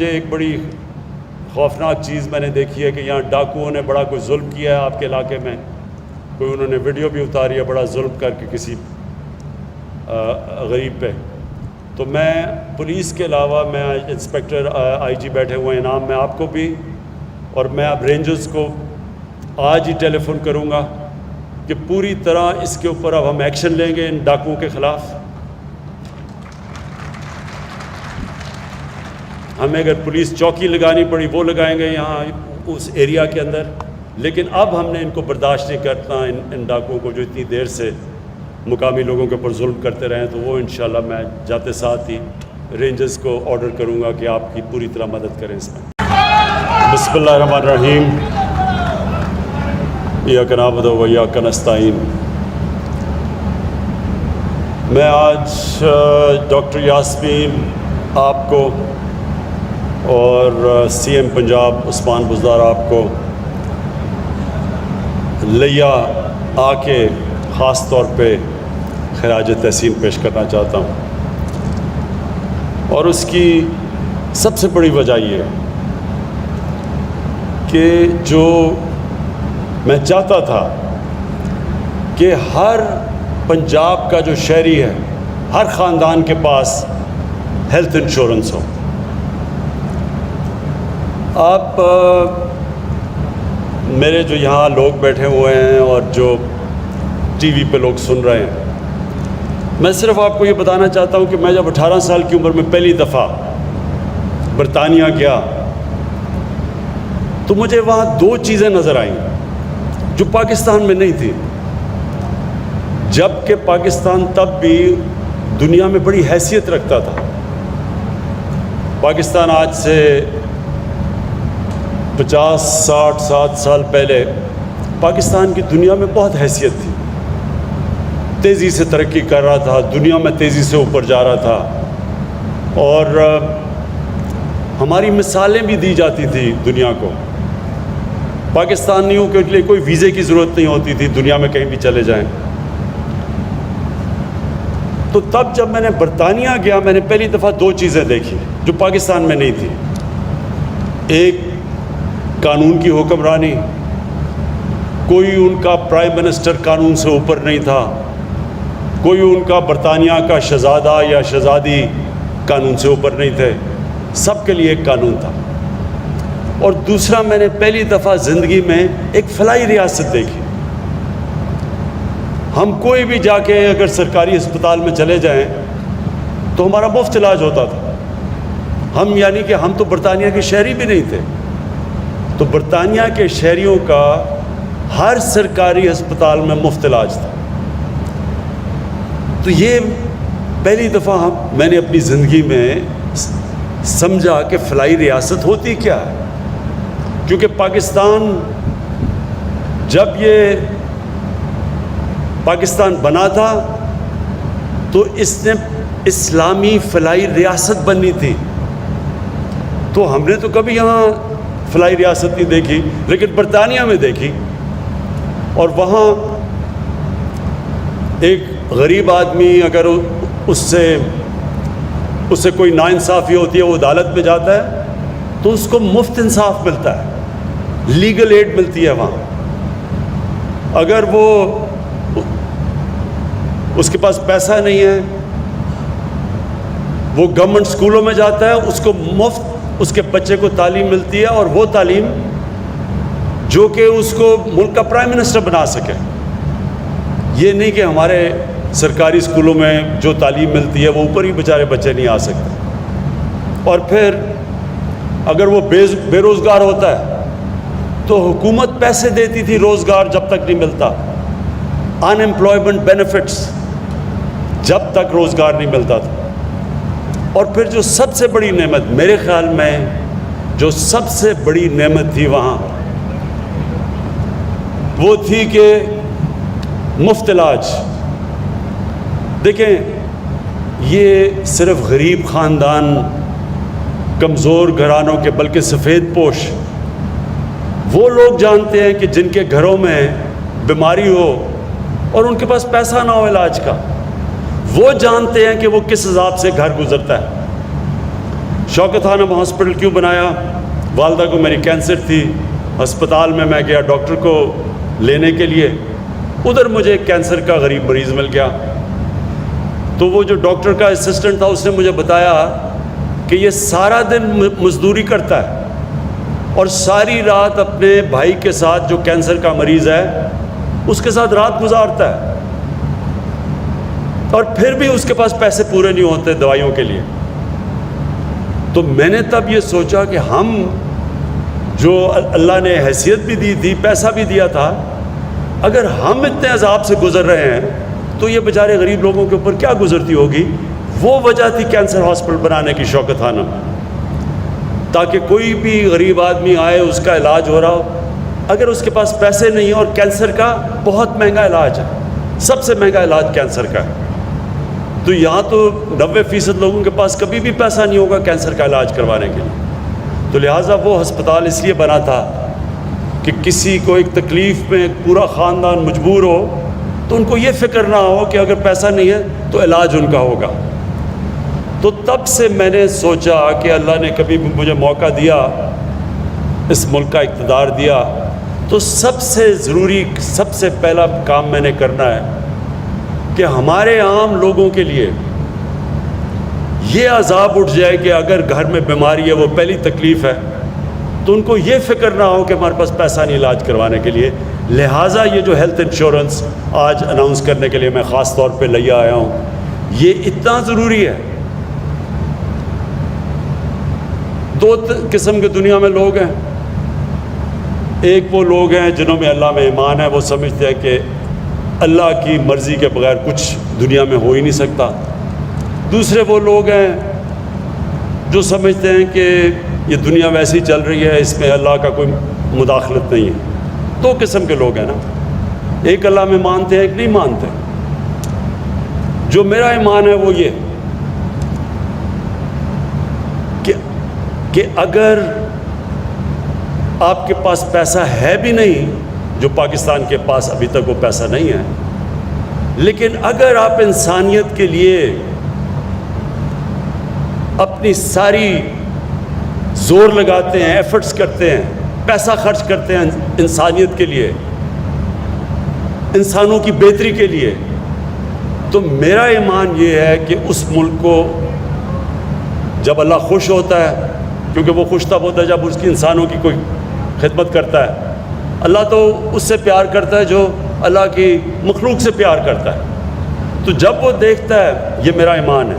مجھے ایک بڑی خوفناک چیز میں نے دیکھی ہے کہ یہاں ڈاکوؤں نے بڑا کوئی ظلم کیا ہے آپ کے علاقے میں. کوئی انہوں نے ویڈیو بھی اتاری ہے بڑا ظلم کر کے کسی غریب پہ. تو میں پولیس کے علاوہ میں انسپیکٹر آئی جی بیٹھے ہوئے ہیں انعام میں آپ کو بھی، اور میں اب رینجرز کو آج ہی ٹیلی فون کروں گا کہ پوری طرح اس کے اوپر اب ہم ایکشن لیں گے ان ڈاکوؤں کے خلاف. ہمیں اگر پولیس چوکی لگانی پڑی وہ لگائیں گے یہاں اس ایریا کے اندر، لیکن اب ہم نے ان کو برداشت نہیں کرنا، ان ڈاکوؤں کو جو اتنی دیر سے مقامی لوگوں کے اوپر ظلم کرتے رہے. تو وہ انشاءاللہ میں جاتے ساتھ ہی رینجرز کو آرڈر کروں گا کہ آپ کی پوری طرح مدد کریں اس میں. بسم اللہ الرحمن الرحیم. ایاک نعبد و ایاک نستعین. میں آج ڈاکٹر یاسمین آپ کو اور سی ایم پنجاب عثمان بزدار آپ کو لیا آ کے خاص طور پہ خراج تحسین پیش کرنا چاہتا ہوں. اور اس کی سب سے بڑی وجہ یہ ہے کہ جو میں چاہتا تھا کہ ہر پنجاب کا جو شہری ہے، ہر خاندان کے پاس ہیلتھ انشورنس ہو. آپ میرے جو یہاں لوگ بیٹھے ہوئے ہیں اور جو ٹی وی پہ لوگ سن رہے ہیں، میں صرف آپ کو یہ بتانا چاہتا ہوں کہ میں جب 18 سال کی عمر میں پہلی دفعہ برطانیہ گیا تو مجھے وہاں دو چیزیں نظر آئیں جو پاکستان میں نہیں تھی. جبکہ پاکستان تب بھی دنیا میں بڑی حیثیت رکھتا تھا. پاکستان آج سے 50 60 7 سال پہلے پاکستان کی دنیا میں بہت حیثیت تھی، تیزی سے ترقی کر رہا تھا، دنیا میں تیزی سے اوپر جا رہا تھا، اور ہماری مثالیں بھی دی جاتی تھی دنیا کو. پاکستانیوں کے لیے کوئی ویزے کی ضرورت نہیں ہوتی تھی، دنیا میں کہیں بھی چلے جائیں. تو تب جب میں نے برطانیہ گیا، میں نے پہلی دفعہ دو چیزیں دیکھی جو پاکستان میں نہیں تھی. ایک، قانون کی حکمرانی. کوئی ان کا پرائم منسٹر قانون سے اوپر نہیں تھا، کوئی ان کا برطانیہ کا شہزادہ یا شہزادی قانون سے اوپر نہیں تھے، سب کے لیے ایک قانون تھا. اور دوسرا، میں نے پہلی دفعہ زندگی میں ایک فلاحی ریاست دیکھی. ہم کوئی بھی جا کے اگر سرکاری ہسپتال میں چلے جائیں تو ہمارا مفت علاج ہوتا تھا. ہم یعنی کہ ہم تو برطانیہ کے شہری بھی نہیں تھے، تو برطانیہ کے شہریوں کا ہر سرکاری ہسپتال میں مفت علاج تھا. تو یہ پہلی دفعہ میں نے اپنی زندگی میں سمجھا کہ فلاحی ریاست ہوتی کیا ہے. کیونکہ پاکستان، جب یہ پاکستان بنا تھا تو اس نے اسلامی فلاحی ریاست بننی تھی. تو ہم نے تو کبھی یہاں فلاحی ریاست نہیں دیکھی، لیکن برطانیہ میں دیکھی. اور وہاں ایک غریب آدمی اگر اس سے کوئی ناانصافی ہوتی ہے، وہ عدالت میں جاتا ہے تو اس کو مفت انصاف ملتا ہے، لیگل ایڈ ملتی ہے وہاں. اگر وہ اس کے پاس پیسہ نہیں ہے، وہ گورنمنٹ اسکولوں میں جاتا ہے، اس کو مفت اس کے بچے کو تعلیم ملتی ہے، اور وہ تعلیم جو کہ اس کو ملک کا پرائم منسٹر بنا سکے. یہ نہیں کہ ہمارے سرکاری اسکولوں میں جو تعلیم ملتی ہے وہ اوپر ہی بیچارے بچے نہیں آ سکتے. اور پھر اگر وہ بے روزگار ہوتا ہے تو حکومت پیسے دیتی تھی روزگار جب تک نہیں ملتا، ان امپلائمنٹ بینیفٹس جب تک روزگار نہیں ملتا تھا. اور پھر جو سب سے بڑی نعمت، میرے خیال میں جو سب سے بڑی نعمت تھی وہاں، وہ تھی کہ مفت علاج. دیکھیں، یہ صرف غریب خاندان، کمزور گھرانوں کے، بلکہ سفید پوش وہ لوگ جانتے ہیں کہ جن کے گھروں میں بیماری ہو اور ان کے پاس پیسہ نہ ہو علاج کا، وہ جانتے ہیں کہ وہ کس حساب سے گھر گزرتا ہے. شوکت خانم ہاسپٹل کیوں بنایا؟ والدہ کو میری کینسر تھی، ہسپتال میں گیا ڈاکٹر کو لینے کے لیے، ادھر مجھے کینسر کا غریب مریض مل گیا۔ تو وہ جو ڈاکٹر کا اسسٹنٹ تھا اس نے مجھے بتایا کہ یہ سارا دن مزدوری کرتا ہے اور ساری رات اپنے بھائی کے ساتھ جو کینسر کا مریض ہے اس کے ساتھ رات گزارتا ہے، اور پھر بھی اس کے پاس پیسے پورے نہیں ہوتے دوائیوں کے لیے۔ تو میں نے تب یہ سوچا کہ ہم جو اللہ نے حیثیت بھی دی تھی، پیسہ بھی دیا تھا، اگر ہم اتنے عذاب سے گزر رہے ہیں تو یہ بیچارے غریب لوگوں کے اوپر کیا گزرتی ہوگی۔ وہ وجہ تھی کینسر ہاسپٹل بنانے کی شوکت خانم، تاکہ کوئی بھی غریب آدمی آئے، اس کا علاج ہو رہا ہو، اگر اس کے پاس پیسے نہیں ہیں، اور کینسر کا بہت مہنگا علاج ہے، سب سے مہنگا علاج کینسر کا ہے، تو یہاں تو 90% لوگوں کے پاس کبھی بھی پیسہ نہیں ہوگا کینسر کا علاج کروانے کے لیے۔ تو لہٰذا وہ ہسپتال اس لیے بنا تھا کہ کسی کو ایک تکلیف میں پورا خاندان مجبور ہو تو ان کو یہ فکر نہ ہو کہ اگر پیسہ نہیں ہے تو علاج ان کا ہوگا۔ تو تب سے میں نے سوچا کہ اللہ نے کبھی بھی مجھے موقع دیا، اس ملک کا اقتدار دیا، تو سب سے ضروری، سب سے پہلا کام میں نے کرنا ہے کہ ہمارے عام لوگوں کے لیے یہ عذاب اٹھ جائے کہ اگر گھر میں بیماری ہے، وہ پہلی تکلیف ہے، تو ان کو یہ فکر نہ ہو کہ ہمارے پاس پیسہ نہیں علاج کروانے کے لیے۔ لہٰذا یہ جو ہیلتھ انشورنس آج اناؤنس کرنے کے لیے میں خاص طور پہ لے آیا ہوں، یہ اتنا ضروری ہے۔ دو قسم کے دنیا میں لوگ ہیں، ایک وہ لوگ ہیں جنہوں میں اللہ میں ایمان ہے، وہ سمجھتے ہیں کہ اللہ کی مرضی کے بغیر کچھ دنیا میں ہو ہی نہیں سکتا۔ دوسرے وہ لوگ ہیں جو سمجھتے ہیں کہ یہ دنیا ویسی چل رہی ہے، اس میں اللہ کا کوئی مداخلت نہیں ہے۔ دو قسم کے لوگ ہیں نا، ایک اللہ میں مانتے ہیں، ایک نہیں مانتے۔ جو میرا ایمان ہے وہ یہ کہ اگر آپ کے پاس پیسہ ہے بھی نہیں، جو پاکستان کے پاس ابھی تک وہ پیسہ نہیں ہے، لیکن اگر آپ انسانیت کے لیے اپنی ساری زور لگاتے ہیں، ایفرٹس کرتے ہیں، پیسہ خرچ کرتے ہیں انسانیت کے لیے، انسانوں کی بہتری کے لیے، تو میرا ایمان یہ ہے کہ اس ملک کو جب اللہ خوش ہوتا ہے، کیونکہ وہ خوش تب ہوتا ہے جب اس کی انسانوں کی کوئی خدمت کرتا ہے۔ اللہ تو اس سے پیار کرتا ہے جو اللہ کی مخلوق سے پیار کرتا ہے۔ تو جب وہ دیکھتا ہے، یہ میرا ایمان ہے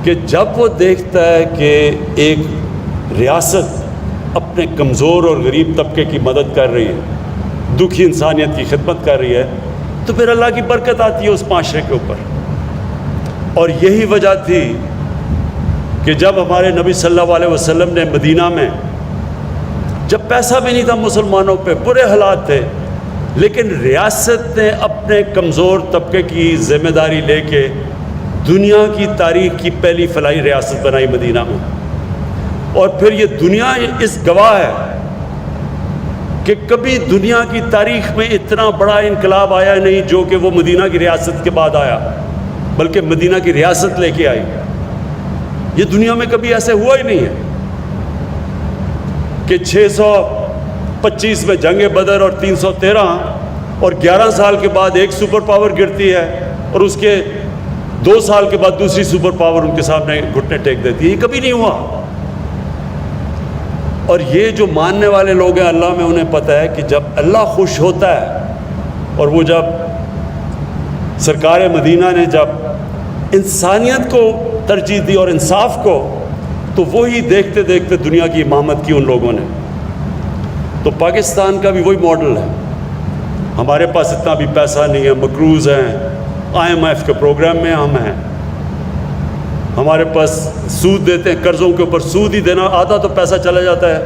کہ جب وہ دیکھتا ہے کہ ایک ریاست اپنے کمزور اور غریب طبقے کی مدد کر رہی ہے، دکھی انسانیت کی خدمت کر رہی ہے، تو پھر اللہ کی برکت آتی ہے اس معاشرے کے اوپر۔ اور یہی وجہ تھی کہ جب ہمارے نبی صلی اللہ علیہ وسلم نے مدینہ میں، جب پیسہ بھی نہیں تھا مسلمانوں پہ، برے حالات تھے، لیکن ریاست نے اپنے کمزور طبقے کی ذمہ داری لے کے دنیا کی تاریخ کی پہلی فلاحی ریاست بنائی مدینہ میں۔ اور پھر یہ دنیا اس گواہ ہے کہ کبھی دنیا کی تاریخ میں اتنا بڑا انقلاب آیا نہیں جو کہ وہ مدینہ کی ریاست کے بعد آیا، بلکہ مدینہ کی ریاست لے کے آئی۔ یہ دنیا میں کبھی ایسے ہوا ہی نہیں ہے کہ 625 میں جنگ بدر اور 313 اور 11 سال کے بعد ایک سپر پاور گرتی ہے اور اس کے 2 سال کے بعد دوسری سپر پاور ان کے سامنے گھٹنے ٹیک دیتی ہے۔ یہ کبھی نہیں ہوا۔ اور یہ جو ماننے والے لوگ ہیں اللہ میں، انہیں پتہ ہے کہ جب اللہ خوش ہوتا ہے، اور وہ جب سرکار مدینہ نے جب انسانیت کو ترجیح دی اور انصاف کو، تو وہی دیکھتے دیکھتے دنیا کی امامت کی ان لوگوں نے۔ تو پاکستان کا بھی وہی ماڈل ہے۔ ہمارے پاس اتنا بھی پیسہ نہیں ہے، مقروض ہیں، IMF کے پروگرام میں ہم ہیں، ہمارے پاس سود دیتے ہیں، قرضوں کے اوپر سود ہی دینا، آدھا تو پیسہ چلا جاتا ہے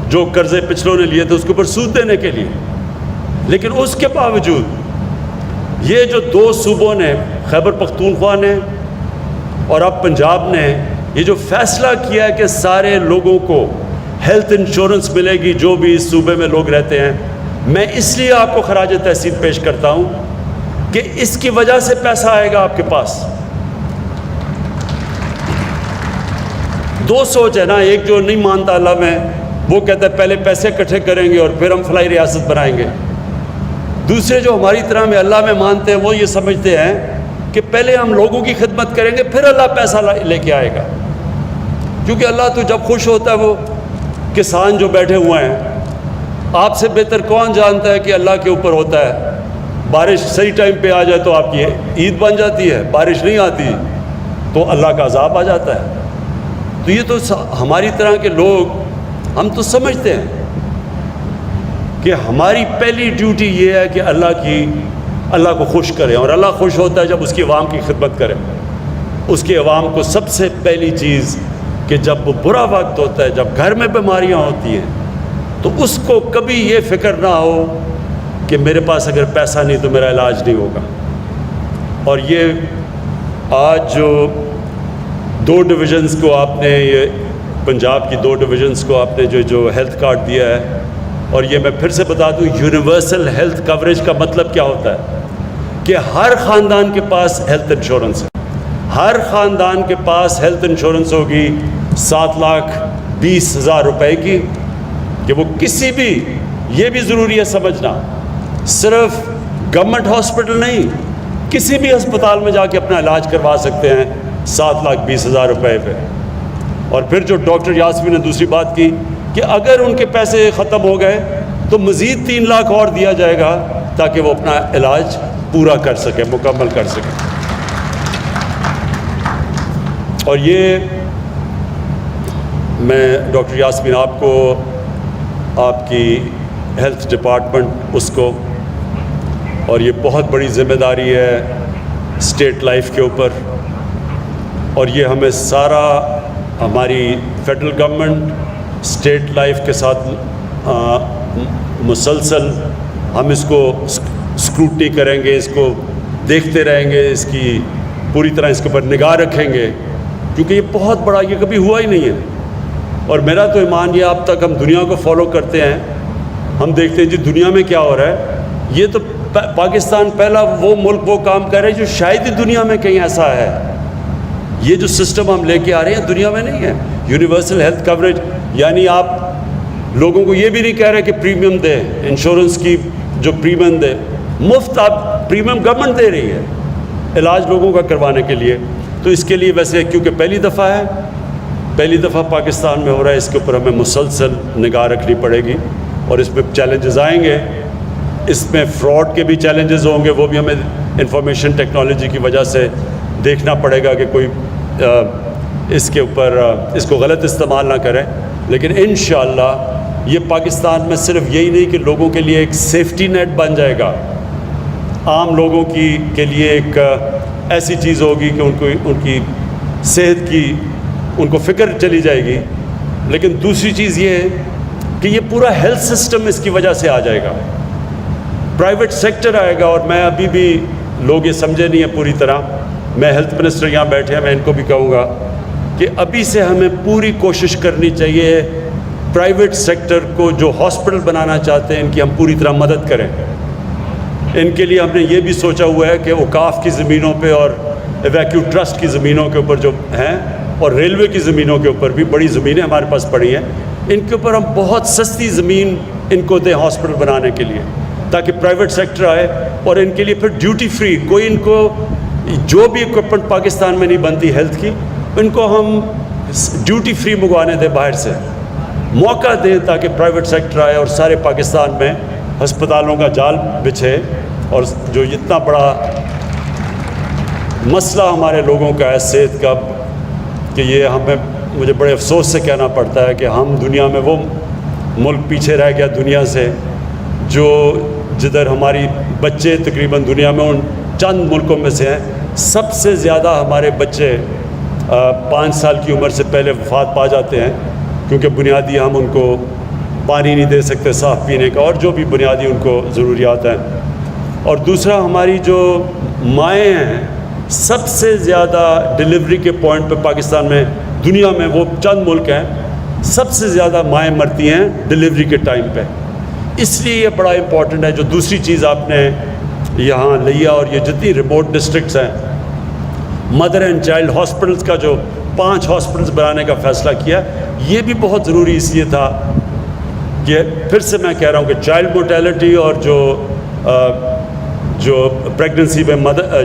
جو قرضے پچھلوں نے لیے تھے اس کے اوپر سود دینے کے لیے۔ لیکن اس کے باوجود یہ جو 2 صوبوں نے، خیبر پختونخوا نے اور اب پنجاب نے، یہ جو فیصلہ کیا ہے کہ سارے لوگوں کو ہیلتھ انشورنس ملے گی جو بھی اس صوبے میں لوگ رہتے ہیں، میں اس لیے آپ کو خراج تحسین پیش کرتا ہوں کہ اس کی وجہ سے پیسہ آئے گا آپ کے پاس۔ دو سوچ ہے نا، ایک جو نہیں مانتا اللہ میں وہ کہتا ہے پہلے پیسے اکٹھے کریں گے اور پھر ہم فلاحی ریاست بنائیں گے. دوسرے جو ہماری طرح میں اللہ میں مانتے ہیں وہ یہ سمجھتے ہیں کہ پہلے ہم لوگوں کی خدمت کریں گے پھر اللہ پیسہ لے کے آئے گا. کیونکہ اللہ تو جب خوش ہوتا ہے، وہ کسان جو بیٹھے ہوئے ہیں، آپ سے بہتر کون جانتا ہے کہ اللہ کے اوپر ہوتا ہے. بارش صحیح ٹائم پہ آ جائے تو آپ کی عید بن جاتی ہے، بارش نہیں آتی تو اللہ کا عذاب آ جاتا ہے. تو یہ تو ہماری طرح کے لوگ ہم تو سمجھتے ہیں کہ ہماری پہلی ڈیوٹی یہ ہے کہ اللہ کو خوش کریں، اور اللہ خوش ہوتا ہے جب اس کی عوام کی خدمت کریں. اس کی عوام کو سب سے پہلی چیز کہ جب وہ برا وقت ہوتا ہے، جب گھر میں بیماریاں ہوتی ہیں، تو اس کو کبھی یہ فکر نہ ہو کہ میرے پاس اگر پیسہ نہیں تو میرا علاج نہیں ہوگا. اور یہ آج جو 2 ڈویژنز کو آپ نے، یہ پنجاب کی 2 ڈویژنز کو آپ نے جو ہیلتھ کارڈ دیا ہے، اور یہ میں پھر سے بتا دوں یونیورسل ہیلتھ کوریج کا مطلب کیا ہوتا ہے کہ ہر خاندان کے پاس ہیلتھ انشورنس ہے. ہر خاندان کے پاس ہیلتھ انشورنس ہوگی 7,20,000 روپے کی، کہ وہ کسی بھی، یہ بھی ضروری ہے سمجھنا، صرف گورنمنٹ ہاسپٹل نہیں، کسی بھی ہسپتال میں جا کے اپنا علاج کروا سکتے ہیں 7,20,000 روپے پہ. اور پھر جو ڈاکٹر یاسمین نے دوسری بات کی کہ اگر ان کے پیسے ختم ہو گئے تو مزید 3 لاکھ اور دیا جائے گا تاکہ وہ اپنا علاج پورا کر سکے، مکمل کر سکے. اور یہ میں ڈاکٹر یاسمین آپ کو، آپ کی ہیلتھ ڈپارٹمنٹ اس کو، اور یہ بہت بڑی ذمہ داری ہے اسٹیٹ لائف کے اوپر، اور یہ ہمیں سارا، ہماری فیڈرل گورنمنٹ اسٹیٹ لائف کے ساتھ مسلسل ہم اس کو اسکروٹنی کریں گے، اس کو دیکھتے رہیں گے، اس کی پوری طرح اس کے اوپر نگاہ رکھیں گے، کیونکہ یہ بہت بڑا، یہ کبھی ہوا ہی نہیں ہے. اور میرا تو ایمان یہ، اب تک ہم دنیا کو فالو کرتے ہیں، ہم دیکھتے ہیں جی دنیا میں کیا ہو رہا ہے. یہ تو پاکستان پہلا وہ ملک وہ کام کر رہے ہیں جو شاید ہی دنیا میں کہیں ایسا ہے. یہ جو سسٹم ہم لے کے آ رہے ہیں دنیا میں نہیں ہے. یونیورسل ہیلتھ کوریج یعنی آپ لوگوں کو یہ بھی نہیں کہہ رہے کہ پریمیم دے، انشورنس کی جو پریمیم دے، مفت آپ پریمیم گورنمنٹ دے رہی ہے علاج لوگوں کا کروانے کے لیے. تو اس کے لیے ویسے کیونکہ پہلی دفعہ پاکستان میں ہو رہا ہے، اس کے اوپر ہمیں مسلسل نگاہ رکھنی پڑے گی، اور اس میں چیلنجز آئیں گے. اس میں فراڈ کے بھی چیلنجز ہوں گے، وہ بھی ہمیں انفارمیشن ٹیکنالوجی کی وجہ سے دیکھنا پڑے گا کہ کوئی اس کے اوپر اس کو غلط استعمال نہ کرے. لیکن انشاءاللہ یہ پاکستان میں صرف یہی نہیں کہ لوگوں کے لیے ایک سیفٹی نیٹ بن جائے گا، عام لوگوں کے لیے ایک ایسی چیز ہوگی کہ ان کی صحت کی ان کو فکر چلی جائے گی. لیکن دوسری چیز یہ ہے کہ یہ پورا ہیلتھ سسٹم اس کی وجہ سے آ جائے گا، پرائیویٹ سیکٹر آئے گا. اور میں ابھی بھی لوگ یہ سمجھے نہیں ہیں پوری طرح، میں ہیلتھ منسٹر یہاں بیٹھے ہیں، میں ان کو بھی کہوں گا کہ ابھی سے ہمیں پوری کوشش کرنی چاہیے پرائیویٹ سیکٹر کو جو ہاسپٹل بنانا چاہتے ہیں ان کی ہم پوری طرح مدد کریں. ان کے لیے ہم نے یہ بھی سوچا ہوا ہے کہ اوقاف کی زمینوں پہ اور ایویکیو ٹرسٹ کی زمینوں کے اوپر جو ہیں، اور ریلوے کی زمینوں کے اوپر بھی بڑی زمینیں ہمارے پاس پڑی ہیں، ان کے اوپر ہم بہت سستی زمین ان کو دیں ہاسپٹل بنانے کے لیے، تاکہ پرائیویٹ سیکٹر آئے. اور ان کے لیے پھر ڈیوٹی فری، کوئی ان کو جو بھی اکوپمنٹ پاکستان میں نہیں بنتی ہیلتھ کی، ان کو ہم ڈیوٹی فری منگوانے دیں، باہر سے موقع دیں تاکہ پرائیویٹ سیکٹر آئے اور سارے پاکستان میں ہسپتالوں کا جال بچھے. اور جو اتنا بڑا مسئلہ ہمارے لوگوں کا ہے صحت کا، کہ یہ مجھے بڑے افسوس سے کہنا پڑتا ہے کہ ہم دنیا میں وہ ملک پیچھے رہ گیا دنیا سے، جدھر ہماری بچے تقریباً دنیا میں ان چند ملکوں میں سے ہیں. سب سے زیادہ ہمارے بچے 5 سال کی عمر سے پہلے وفات پا جاتے ہیں، کیونکہ بنیادی ہم ان کو پانی نہیں دے سکتے صاف پینے کا، اور جو بھی بنیادی ان کو ضروریات ہیں. اور دوسرا ہماری جو مائیں ہیں، سب سے زیادہ ڈلیوری کے پوائنٹ پہ پاکستان میں، دنیا میں وہ چند ملک ہیں سب سے زیادہ مائیں مرتی ہیں ڈلیوری کے ٹائم پہ. اس لیے یہ بڑا امپورٹنٹ ہے. جو دوسری چیز آپ نے یہاں لیا، اور یہ جتنی ریموٹ ڈسٹرکٹس ہیں، مدر اینڈ چائلڈ ہاسپٹلس کا جو 5 ہاسپٹلس بنانے کا فیصلہ کیا. یہ بھی بہت ضروری اس لیے تھا کہ پھر سے میں کہہ رہا ہوں کہ چائلڈ مورٹیلٹی اور جو پریگننسی میں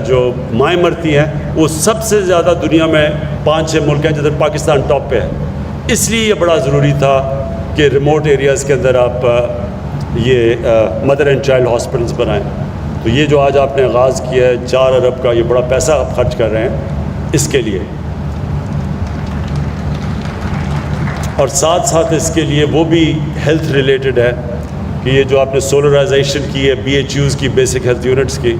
جو مائیں مرتی ہیں وہ سب سے زیادہ دنیا میں 5-6 ملک ہیں جدھر پاکستان ٹاپ پہ ہے. اس لیے یہ بڑا ضروری تھا کہ ریموٹ ایریاز کے اندر آپ یہ مدر اینڈ چائلڈ ہاسپٹلس بنائیں. تو یہ جو آج آپ نے آغاز کیا ہے 4 ارب کا، یہ بڑا پیسہ آپ خرچ کر رہے ہیں اس کے لیے. اور ساتھ ساتھ اس کے لیے وہ بھی ہیلتھ ریلیٹڈ ہے کہ یہ جو آپ نے سولرائزیشن کی ہے BHUs کی، بیسک ہیلتھ یونٹس کی،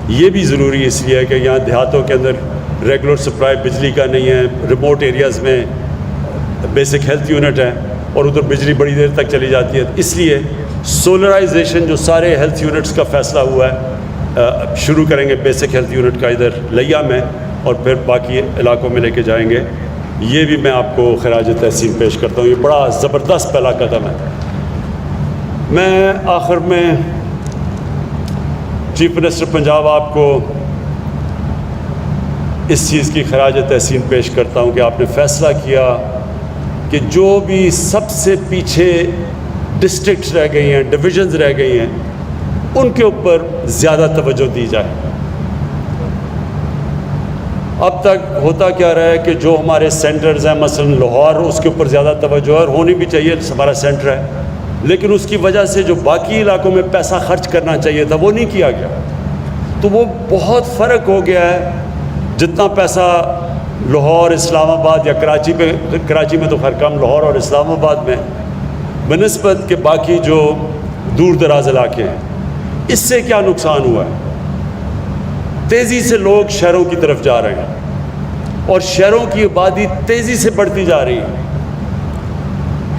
یہ بھی ضروری اس لیے ہے کہ یہاں دیہاتوں کے اندر ریگولر سپلائی بجلی کا نہیں ہے، ریموٹ ایریاز میں بیسک ہیلتھ یونٹ ہے اور ادھر بجلی بڑی دیر تک چلی جاتی ہے. اس لیے سولرائزیشن جو سارے ہیلتھ یونٹس کا فیصلہ ہوا ہے، شروع کریں گے بیسک ہیلتھ یونٹ کا ادھر لیا میں اور پھر باقی علاقوں میں لے کے جائیں گے. یہ بھی میں آپ کو خراج تحسین پیش کرتا ہوں. یہ بڑا زبردست پہلا قدم ہے. میں آخر میں چیف منسٹر پنجاب آپ کو اس چیز کی خراج تحسین پیش کرتا ہوں کہ آپ نے فیصلہ کیا کہ جو بھی سب سے پیچھے ڈسٹرکٹس رہ گئی ہیں، ڈویژنز رہ گئی ہیں، ان کے اوپر زیادہ توجہ دی جائے. اب تک ہوتا کیا رہا ہے کہ جو ہمارے سینٹرز ہیں، مثلا لاہور، اس کے اوپر زیادہ توجہ اور ہونی بھی چاہیے، ہمارا سینٹر ہے، لیکن اس کی وجہ سے جو باقی علاقوں میں پیسہ خرچ کرنا چاہیے تھا وہ نہیں کیا گیا. تو وہ بہت فرق ہو گیا ہے. جتنا پیسہ لاہور، اسلام آباد یا کراچی میں تو خیر کم، لاہور اور اسلام آباد میں بنسبت کے باقی جو دور دراز علاقے ہیں، اس سے کیا نقصان ہوا ہے؟ تیزی سے لوگ شہروں کی طرف جا رہے ہیں اور شہروں کی آبادی تیزی سے بڑھتی جا رہی ہے.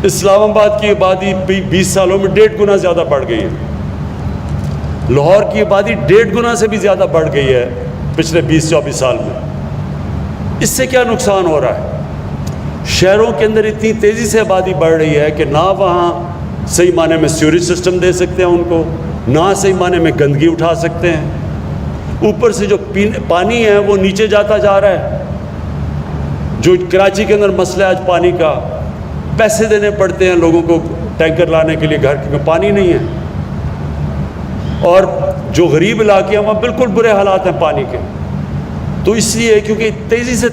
اسلام آباد کی آبادی 20 سالوں میں 1.5 گنا زیادہ بڑھ گئی ہے. لاہور کی آبادی 1.5 گنا سے بھی زیادہ بڑھ گئی ہے پچھلے 20-24 سال میں. اس سے کیا نقصان ہو رہا ہے؟ شہروں کے اندر اتنی تیزی سے آبادی بڑھ رہی ہے کہ نہ وہاں صحیح معنی میں سیوریج سسٹم دے سکتے ہیں ان کو، نہ صحیح معنی میں گندگی اٹھا سکتے ہیں. اوپر سے جو پانی ہے وہ نیچے جاتا جا رہا ہے. جو کراچی کے اندر مسئلہ ہے آج پانی کا، پیسے دینے پڑتے ہیں لوگوں کو ٹینکر لانے کے لیے گھر میں پانی نہیں ہے. اور جو غریب علاقے ہیں وہاں بالکل برے حالات ہیں پانی کے. تو اس لیے کیونکہ تیزی سے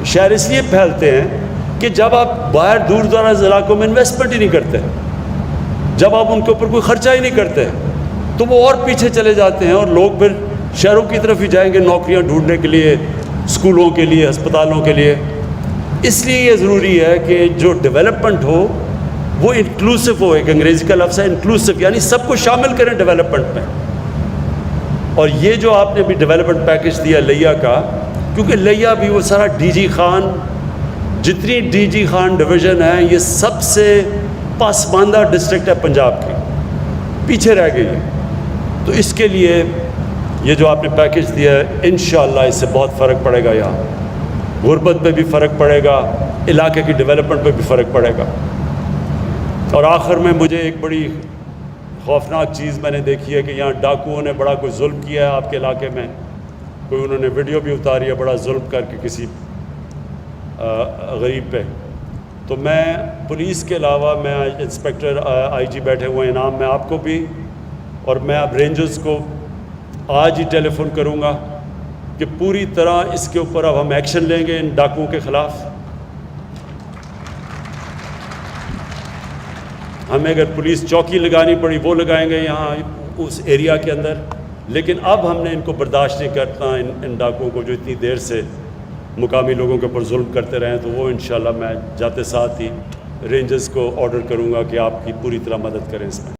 شہر اس لیے پھیلتے ہیں کہ جب آپ باہر دور دراز علاقوں میں انویسٹمنٹ ہی نہیں کرتے، جب آپ ان کے اوپر کوئی خرچہ ہی نہیں کرتے، تو وہ اور پیچھے چلے جاتے ہیں اور لوگ پھر شہروں کی طرف ہی جائیں گے نوکریاں ڈھونڈنے کے لیے، اسکولوں کے لیے، ہسپتالوں کے لیے. اس لیے یہ ضروری ہے کہ جو ڈیولپمنٹ ہو وہ انکلوسیو ہو. ایک انگریزی کا لفظ ہے انکلوسیو، یعنی سب کو شامل کریں ڈیولپمنٹ میں. اور یہ جو آپ نے بھی ڈیولپمنٹ پیکج دیا لیا کا، کیونکہ لیا بھی وہ سارا DG خان، جتنی DG خان ڈویژن ہے یہ سب سے پسماندہ ڈسٹرکٹ ہے پنجاب کی، پیچھے رہ گئی ہے. تو اس کے لیے یہ جو آپ نے پیکج دیا ہے انشاءاللہ اس سے بہت فرق پڑے گا. یہاں غربت پہ بھی فرق پڑے گا، علاقے کی ڈیولپمنٹ پہ بھی فرق پڑے گا. اور آخر میں مجھے ایک بڑی خوفناک چیز میں نے دیکھی ہے کہ یہاں ڈاکوؤں نے بڑا کوئی ظلم کیا ہے آپ کے علاقے میں. کوئی انہوں نے ویڈیو بھی اتاری ہے بڑا ظلم کر کے کسی غریب پہ. تو میں پولیس کے علاوہ میں انسپیکٹر IG بیٹھے ہوئے ہیں انعام میں آپ کو بھی، اور میں اب رینجرز کو آج ہی ٹیلی فون کروں گا کہ پوری طرح اس کے اوپر اب ہم ایکشن لیں گے ان ڈاکوؤں کے خلاف. ہمیں اگر پولیس چوکی لگانی پڑی وہ لگائیں گے یہاں اس ایریا کے اندر، لیکن اب ہم نے ان کو برداشت نہیں کرتا، ان ڈاکوؤں کو جو اتنی دیر سے مقامی لوگوں کے اوپر ظلم کرتے رہے ہیں. تو وہ انشاءاللہ میں جاتے ساتھ ہی رینجرز کو آرڈر کروں گا کہ آپ کی پوری طرح مدد کریں اس میں.